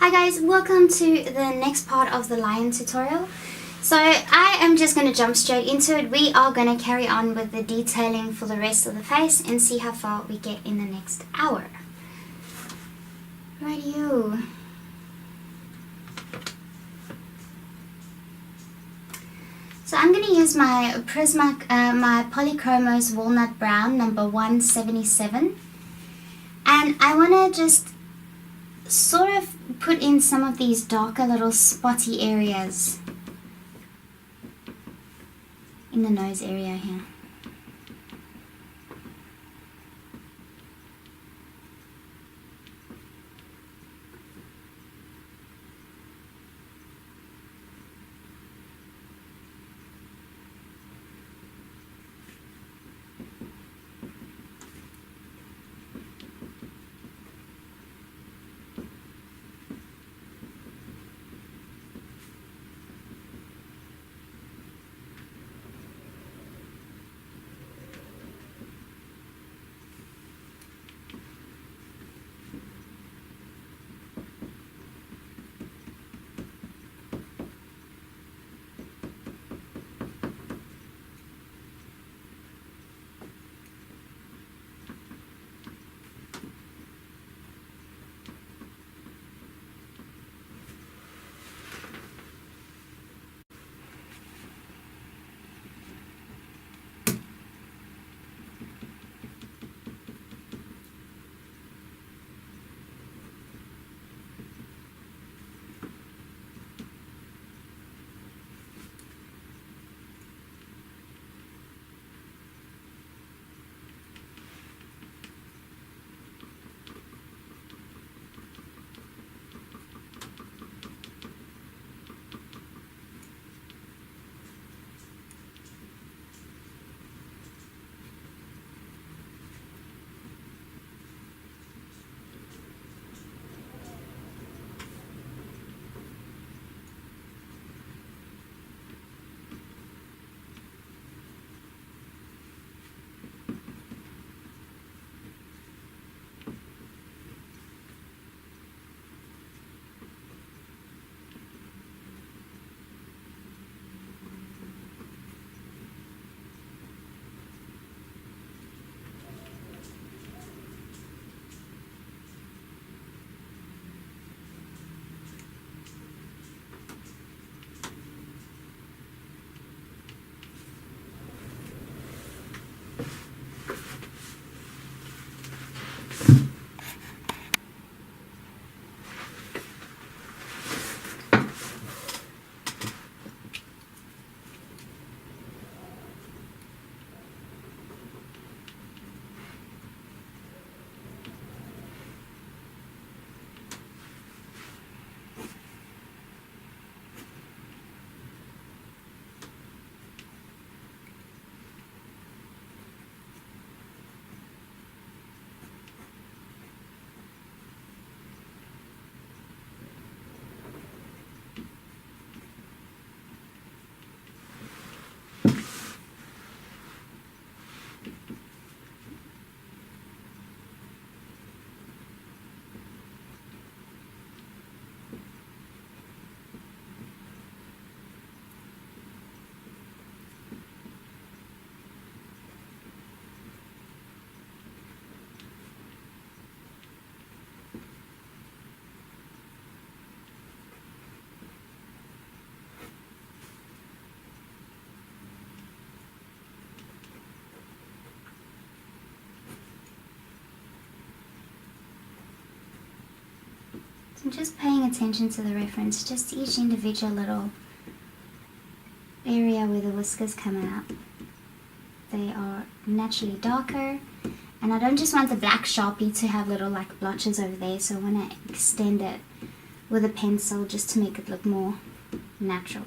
Hi guys, welcome to the next part of the lion tutorial. So I am just going to jump straight into it. We are going to carry on with the detailing for the rest of the face and see how far we get in the next hour. Rightio. So I'm going to use my my Polychromos Walnut Brown number 177, and I want to just sort of put in some of these darker little spotty areas in the nose area here. So I'm just paying attention to the reference, just each individual little area where the whiskers come out. They are naturally darker, and I don't just want the black Sharpie to have little like blotches over there, so I want to extend it with a pencil just to make it look more natural.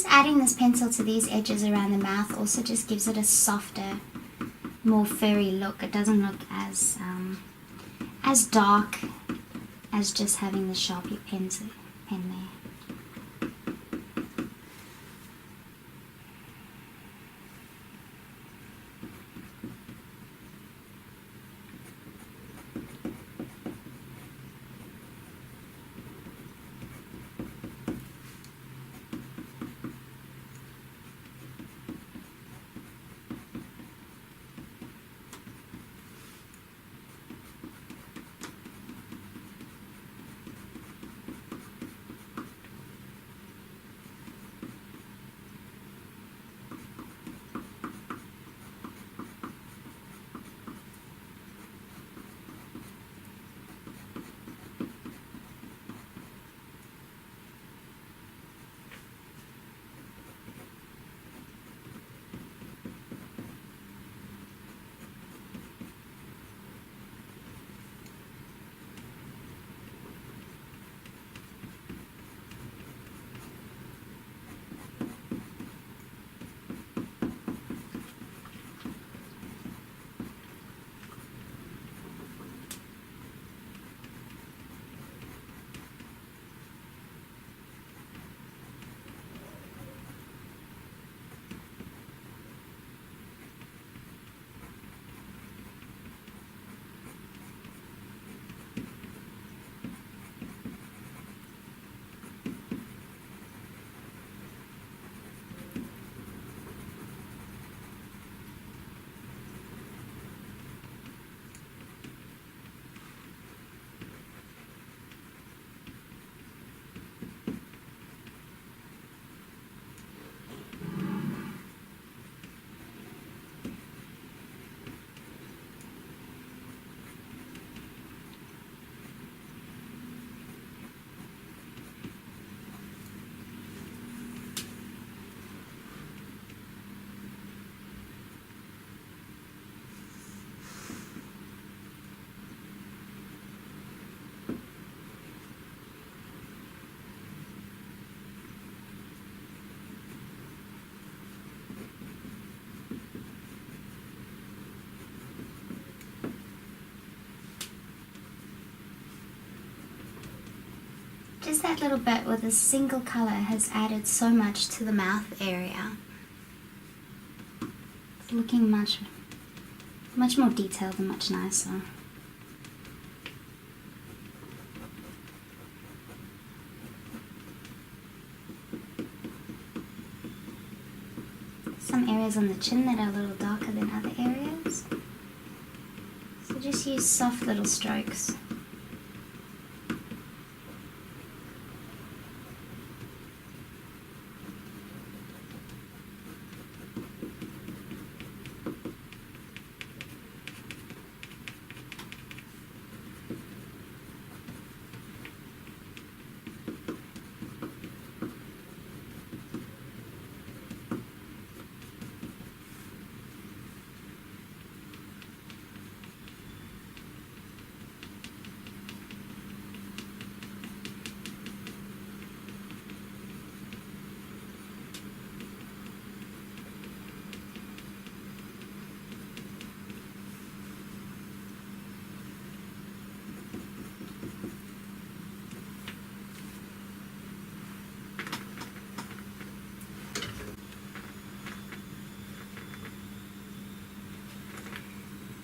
just adding this pencil to these edges around the mouth also just gives it a softer, more furry look. It doesn't look as dark as just having the Sharpie pen there. Just that little bit with a single color has added so much to the mouth area. It's looking much more detailed and much nicer. Some areas on the chin that are a little darker than other areas. So just use soft little strokes.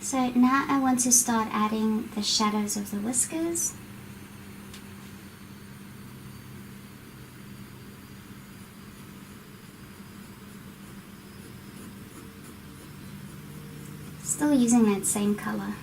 So now I want to start adding the shadows of the whiskers. Still using that same color.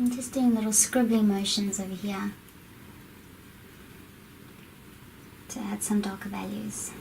I'm just doing little scribbly motions over here to add some darker values.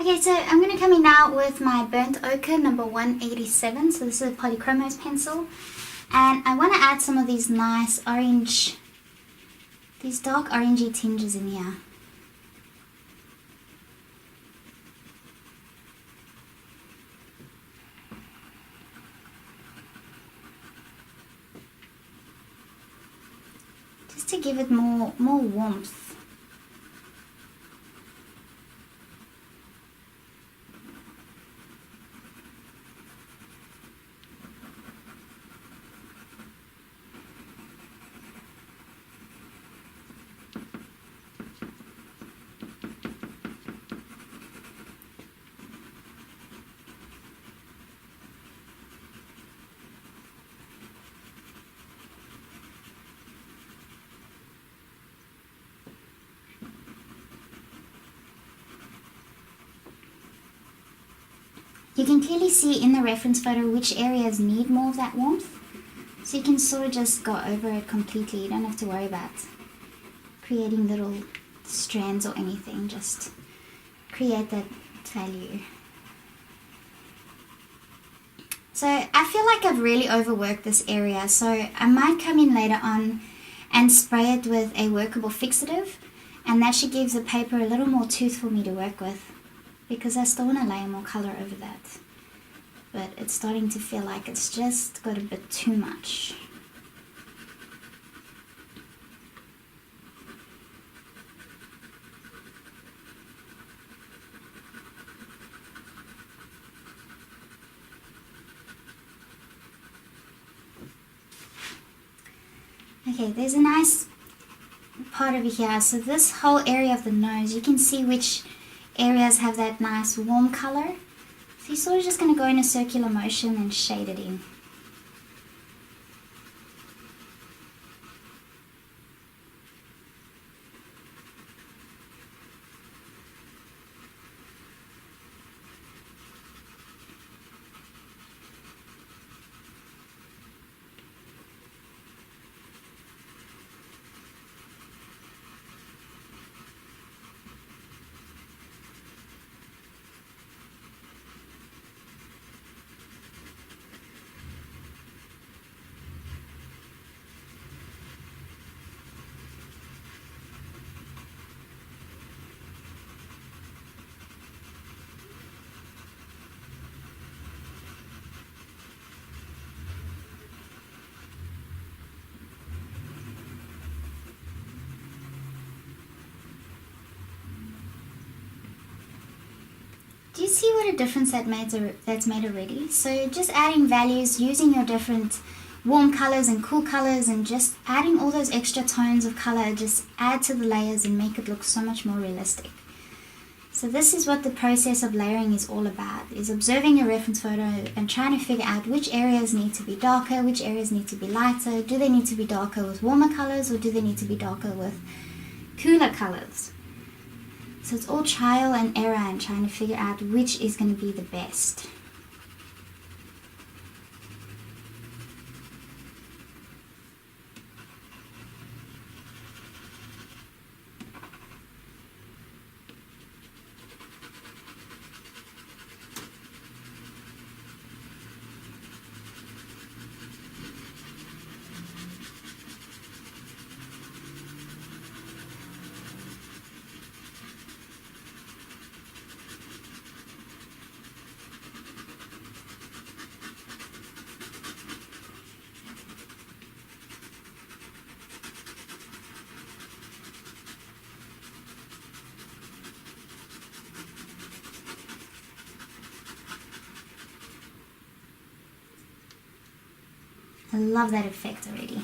Okay, so I'm going to come in now with my burnt ochre number 187. So this is a polychromos pencil. And I want to add some of these nice orange, these dark orangey tinges in here. Just to give it more warmth. you can clearly see in the reference photo which areas need more of that warmth. So you can sort of just go over it completely. You don't have to worry about creating little strands or anything. Just create that value. So I feel like I've really overworked this area, so I might come in later on and spray it with a workable fixative, and that should give the paper a little more tooth for me to work with, because I still want to layer more color over that. But it's starting to feel like it's just got a bit too much. Okay, there's a nice part over here. So this whole area of the nose, you can see which areas have that nice warm color. So you're sort of just going to go in a circular motion and shade it in. Do you see what a difference that's made already? So just adding values, using your different warm colors and cool colors, and just adding all those extra tones of color, just add to the layers and make it look so much more realistic. So this is what the process of layering is all about, is observing your reference photo and trying to figure out which areas need to be darker, which areas need to be lighter, do they need to be darker with warmer colors, or do they need to be darker with cooler colors? So it's all trial and error and trying to figure out which is going to be the best. I love that effect already.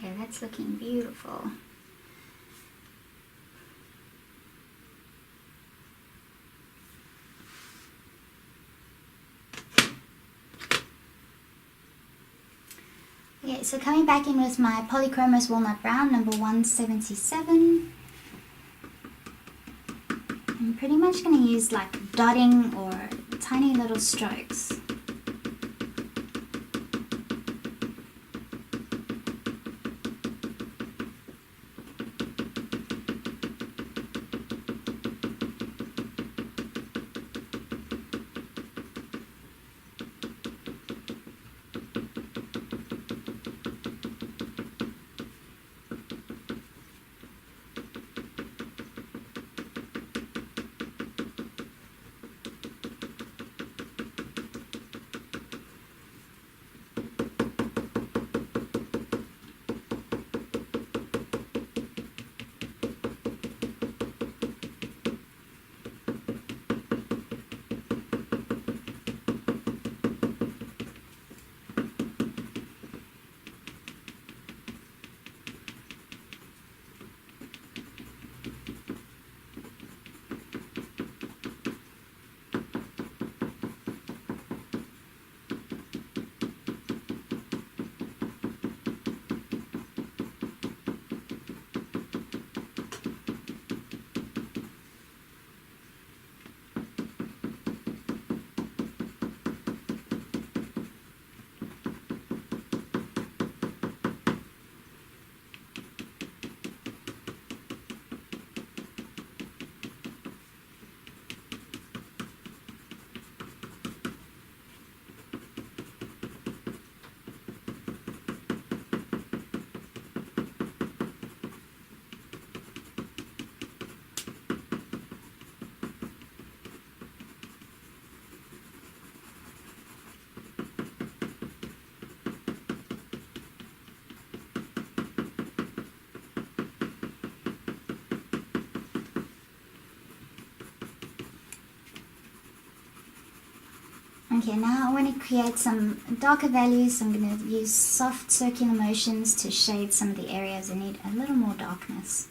Okay, that's looking beautiful. Okay, so coming back in with my Polychromos Walnut Brown, number 177. I'm pretty much going to use like dotting or tiny little strokes. Okay, now I want to create some darker values. So I'm going to use soft circular motions to shade some of the areas that need a little more darkness.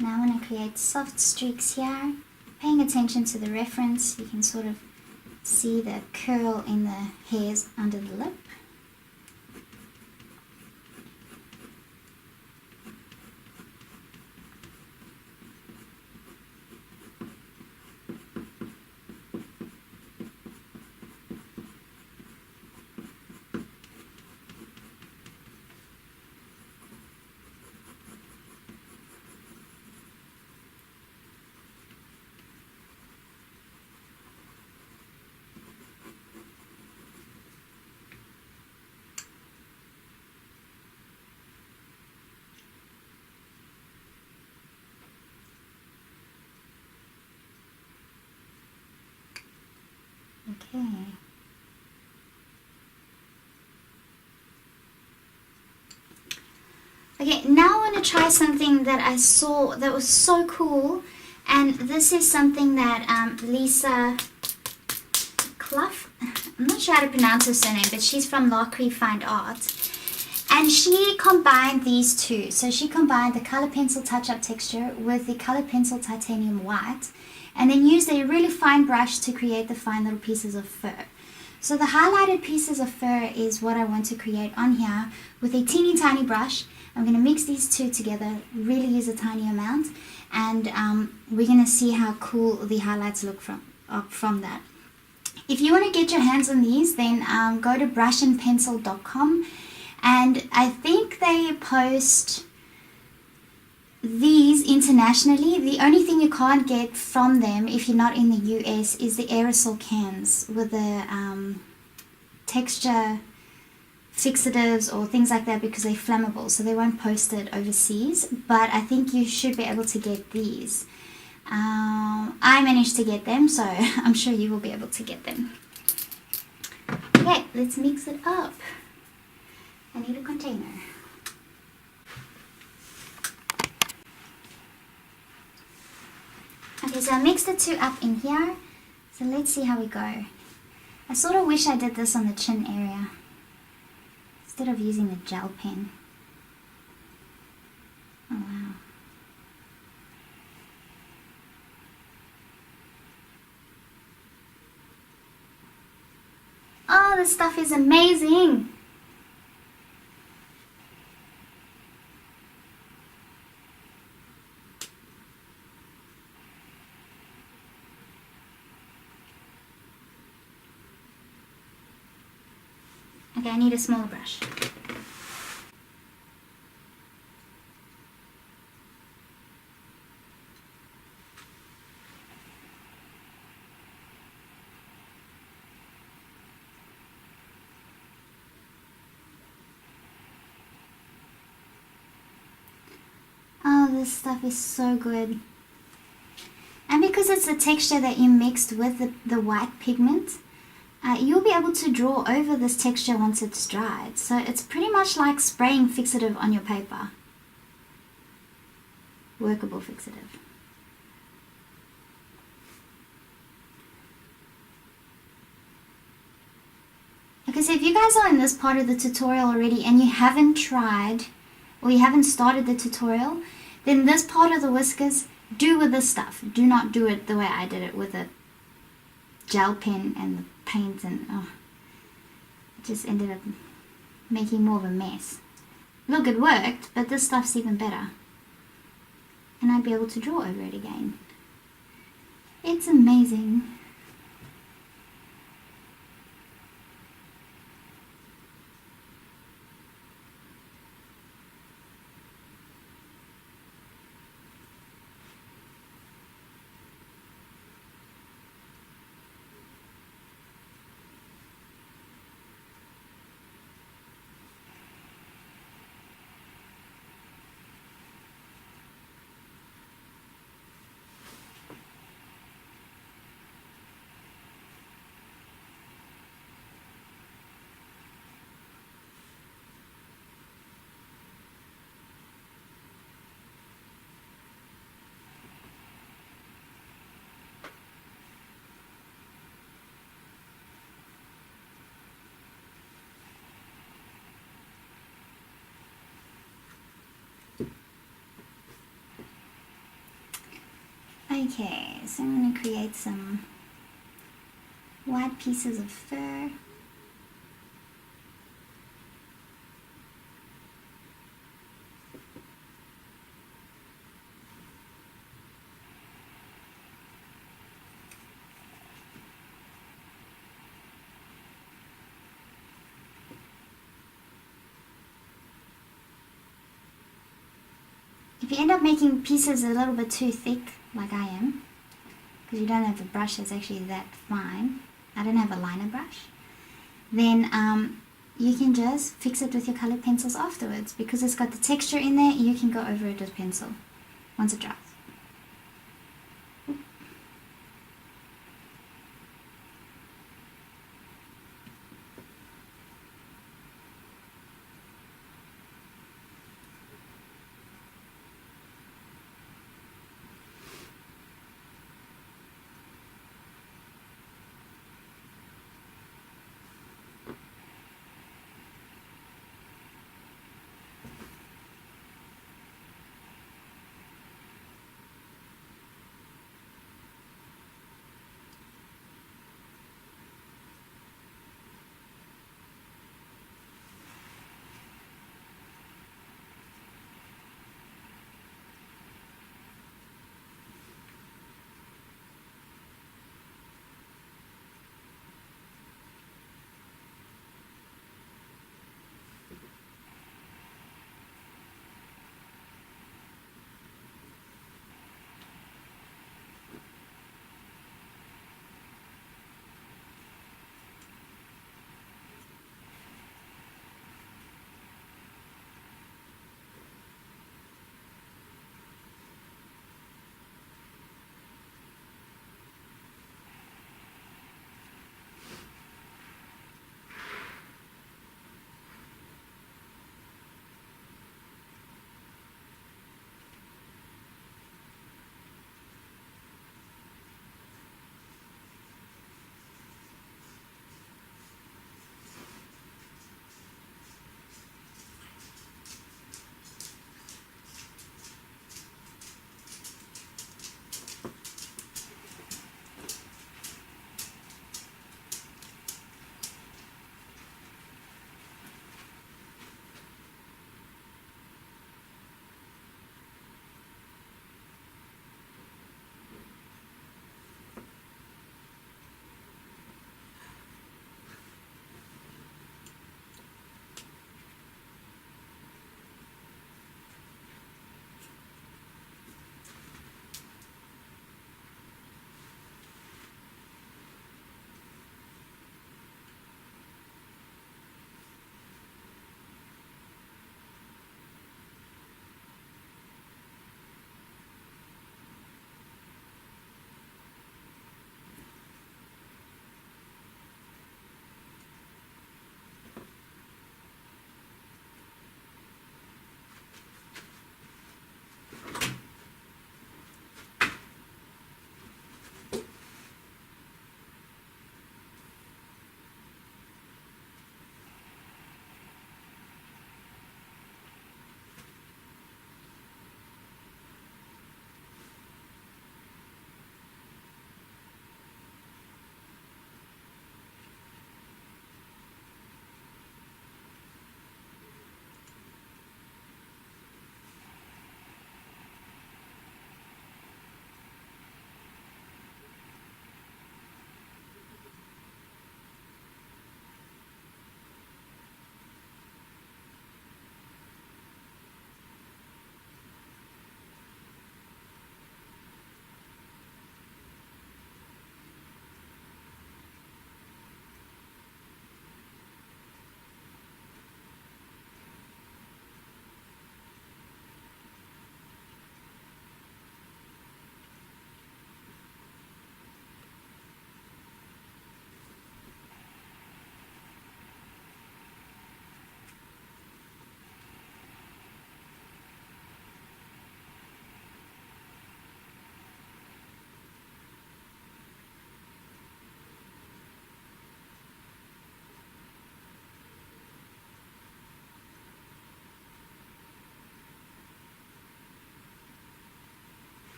Now I want to create soft streaks here. Paying attention to the reference, you can sort of see the curl in the hairs under the lip. Okay. Okay, now I want to try something that I saw that was so cool, and this is something that Lisa Clough, I'm not sure how to pronounce her surname, but she's from Lacquerie Fine Art, and she combined these two. So she combined the color pencil touch-up texture with the color pencil titanium white, and then used a really fine brush to create the fine little pieces of fur. So the highlighted pieces of fur is what I want to create on here with a teeny tiny brush. I'm going to mix these two together, really use a tiny amount, and we're going to see how cool the highlights look from that. If you want to get your hands on these, then go to brushandpencil.com, and I think they post these internationally. The only thing you can't get from them if you're not in the US is the aerosol cans with the texture fixatives or things like that, because they're flammable, so they won't post it overseas. But I think you should be able to get these. I managed to get them, so I'm sure you will be able to get them. Okay, let's mix it up. I need a container. Okay, so I mixed the two up in here, so let's see how we go. I sort of wish I did this on the chin area instead of using the gel pen. Oh wow. Oh, this stuff is amazing! Okay, I need a smaller brush. Oh, this stuff is so good. And because it's the texture that you mixed with the white pigment, you'll be able to draw over this texture once it's dried. So it's pretty much like spraying fixative on your paper. Workable fixative. Okay, so if you guys are in this part of the tutorial already and you haven't tried, or you haven't started the tutorial, then this part of the whiskers, do with this stuff. Do not do it the way I did it with a gel pen and the paint, and it just ended up making more of a mess. Look, it worked, but this stuff's even better. And I'd be able to draw over it again. It's amazing. Okay, so I'm going to create some white pieces of fur. If you end up making pieces a little bit too thick, like I am, because you don't have a brush that's actually that fine, I don't have a liner brush, then you can just fix it with your colored pencils afterwards. Because it's got the texture in there, you can go over it with pencil once it dries.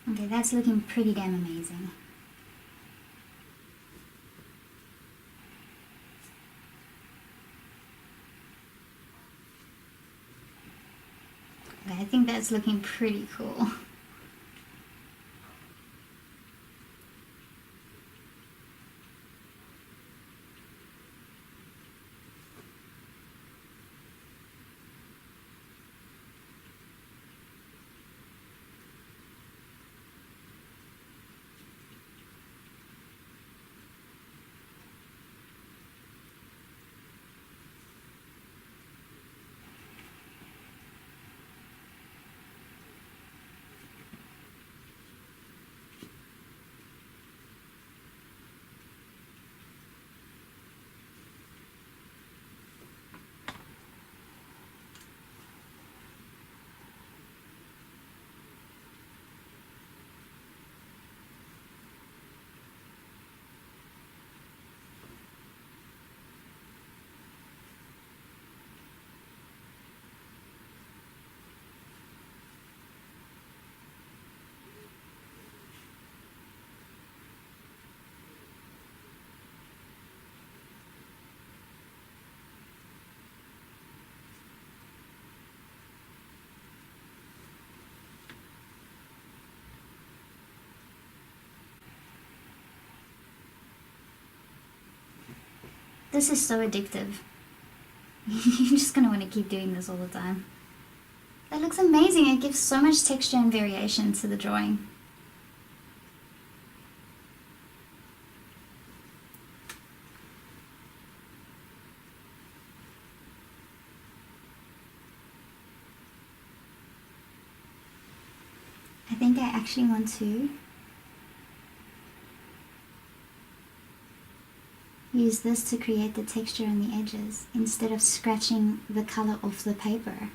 Okay, that's looking pretty damn amazing. Okay, I think that's looking pretty cool. This is so addictive. You're just gonna want to keep doing this all the time. That looks amazing. It gives so much texture and variation to the drawing. I think I actually want to use this to create the texture on the edges instead of scratching the color off the paper.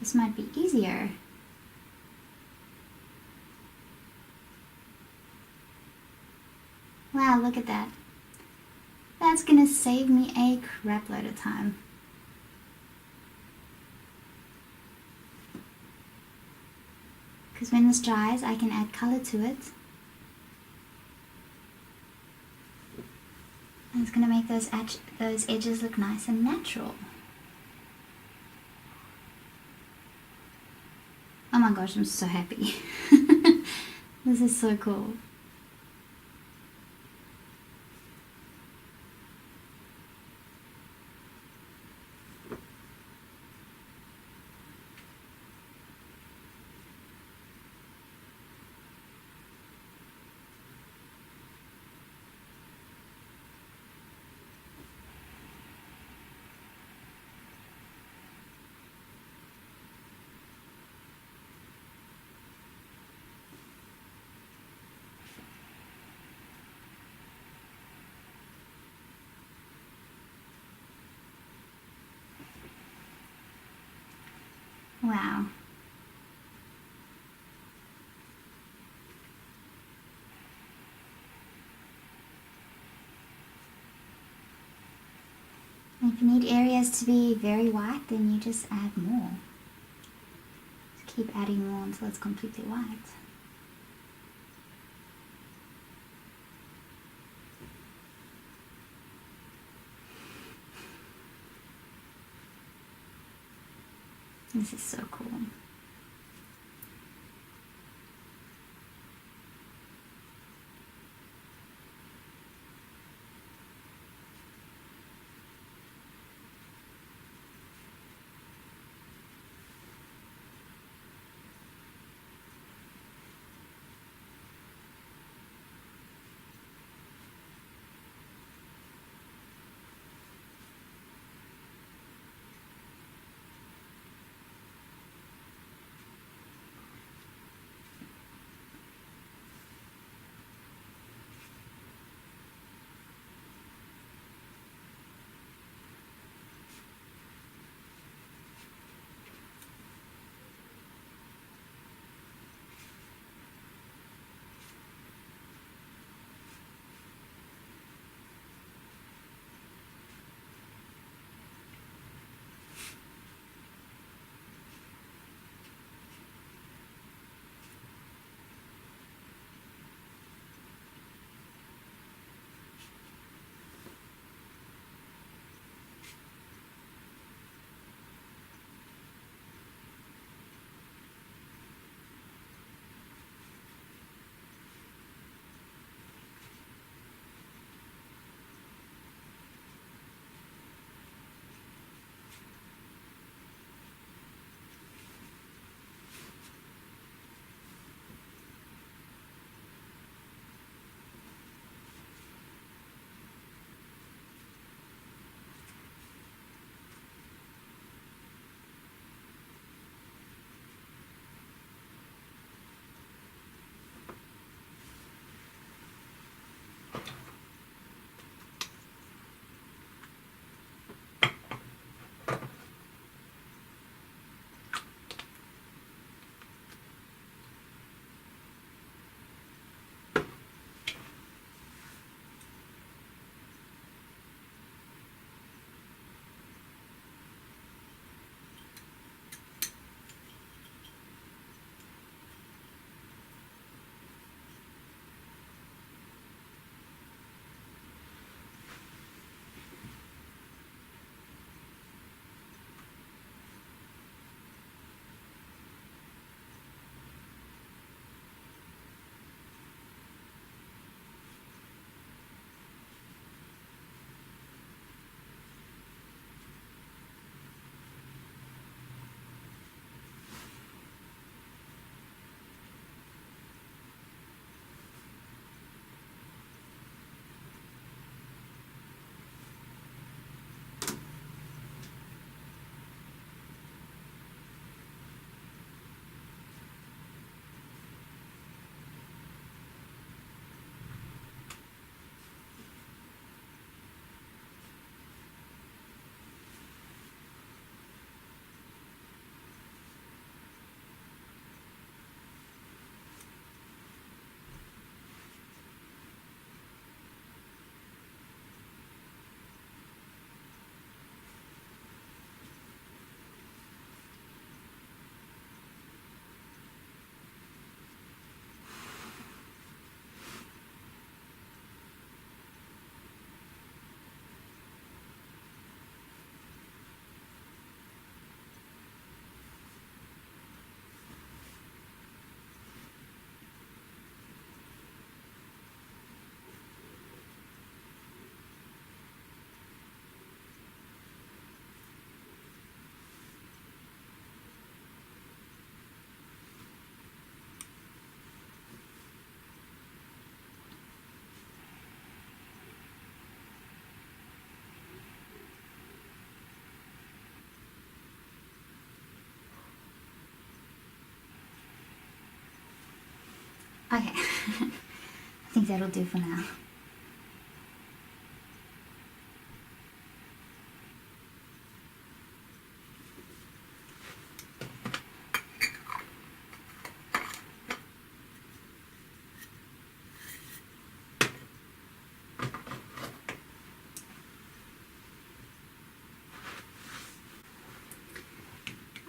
This might be easier. Wow, look at that. That's gonna save me a crap load of time. Because when this dries, I can add color to it. And it's gonna make those edges look nice and natural. Oh my gosh, I'm so happy. This is so cool. Wow. And if you need areas to be very white, then you just add more. Just keep adding more until it's completely white. This is so cool. Okay, I think that'll do for now.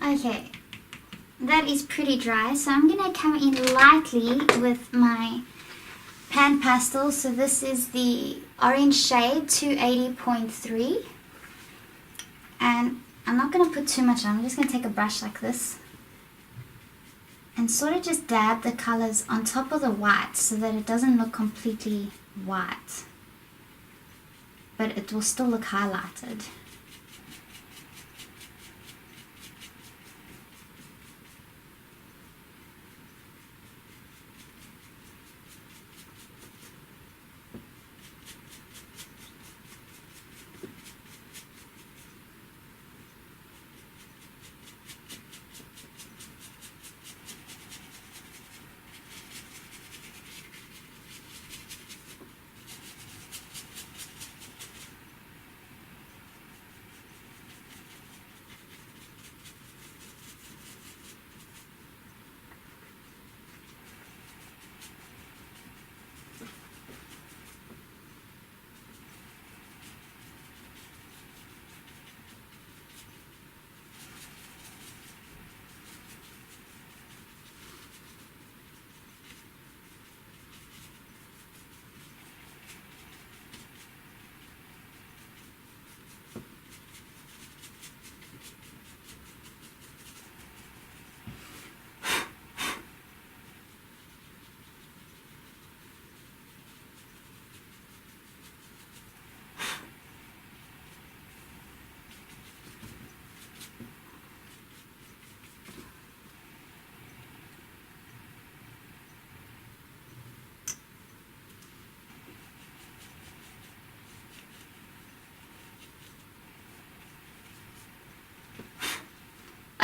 Okay, that is pretty dry, so I'm going to come in lightly with my pan pastel. So this is the orange shade 280.3, and I'm not going to put too much on. I'm just going to take a brush like this and sort of just dab the colors on top of the white so that it doesn't look completely white, but it will still look highlighted.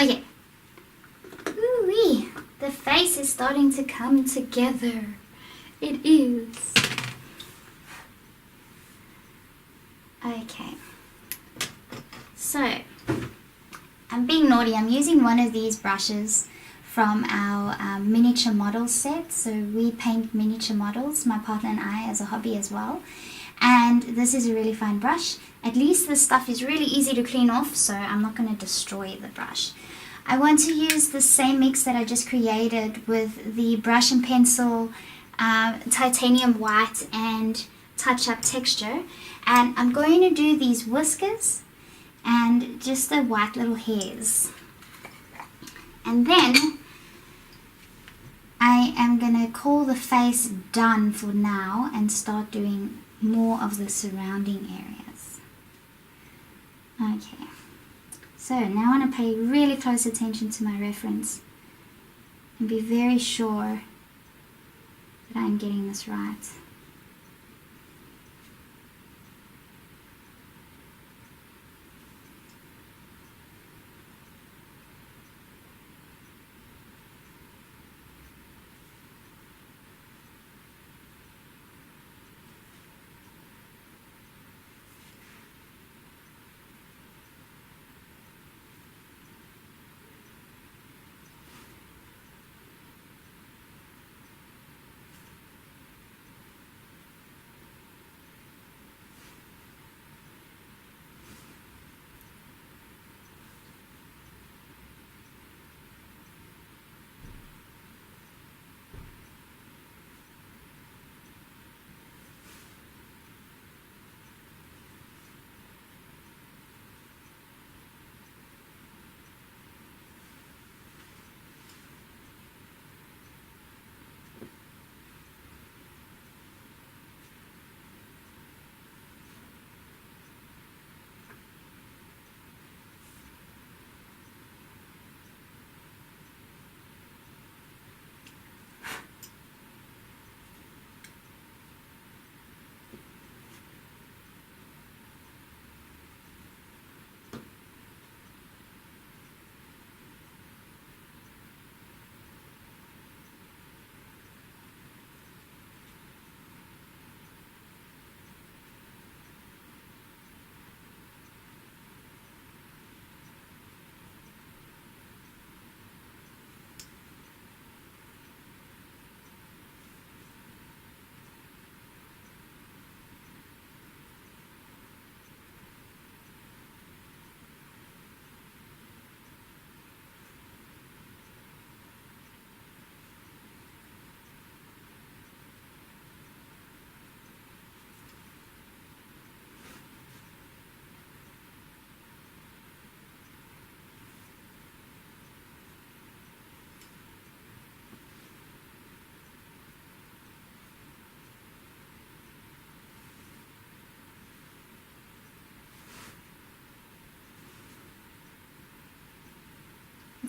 Okay. Ooh-wee. The face is starting to come together. It is. Okay. So, I'm being naughty. I'm using one of these brushes from our miniature model set. So we paint miniature models, my partner and I, as a hobby as well. And this is a really fine brush. At least this stuff is really easy to clean off, so I'm not going to destroy the brush. I want to use the same mix that I just created with the brush and pencil, titanium white and touch up texture. And I'm going to do these whiskers and just the white little hairs. And then I am going to call the face done for now and start doing more of the surrounding areas. Okay, so now I want to pay really close attention to my reference and be very sure that I'm getting this right.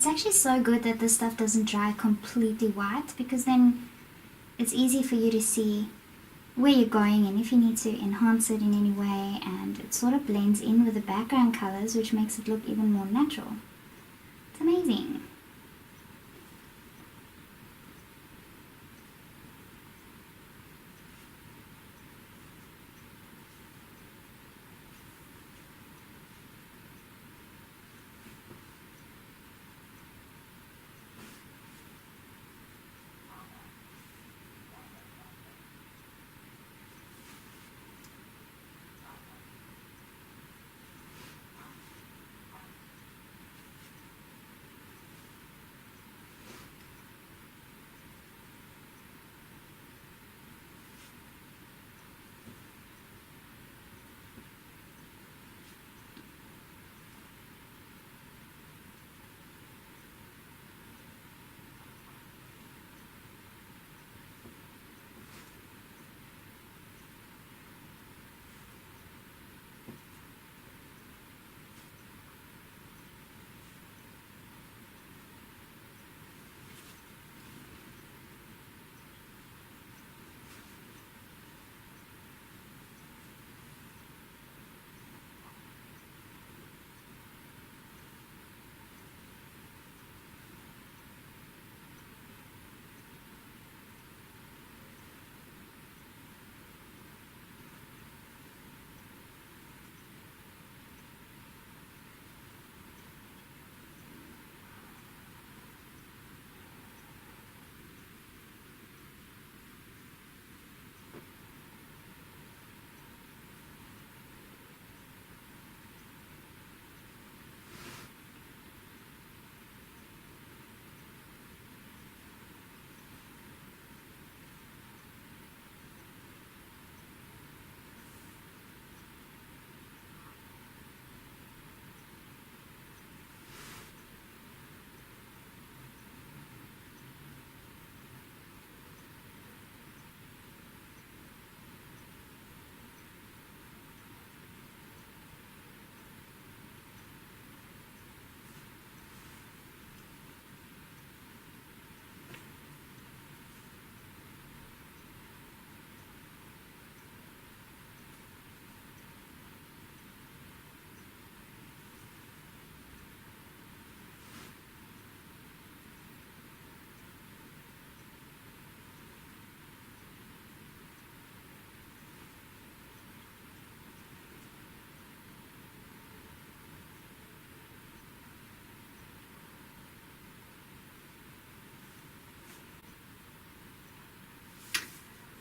It's actually so good that this stuff doesn't dry completely white, because then it's easy for you to see where you're going and if you need to enhance it in any way, and it sort of blends in with the background colors, which makes it look even more natural. It's amazing.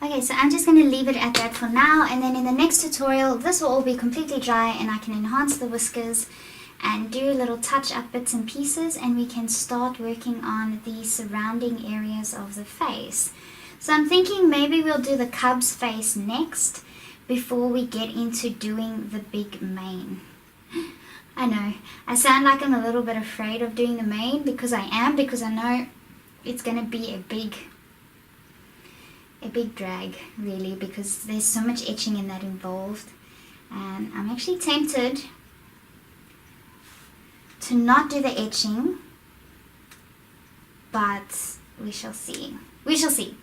Okay, so I'm just going to leave it at that for now, and then in the next tutorial this will all be completely dry and I can enhance the whiskers and do little touch-up bits and pieces, and we can start working on the surrounding areas of the face. So I'm thinking maybe we'll do the cub's face next before we get into doing the big mane. I know, I sound like I'm a little bit afraid of doing the mane, because I am, because I know it's going to be a big drag, really, because there's so much etching in that involved, and I'm actually tempted to not do the etching, but we shall see. We shall see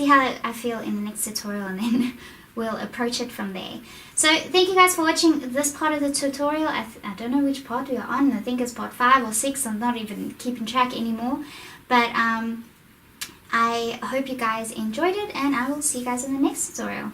how I feel in the next tutorial, and then we'll approach it from there. So thank you guys for watching this part of the tutorial. I don't know which part we are on. I think it's part 5 or 6. I'm not even keeping track anymore, but I hope you guys enjoyed it, and I will see you guys in the next tutorial.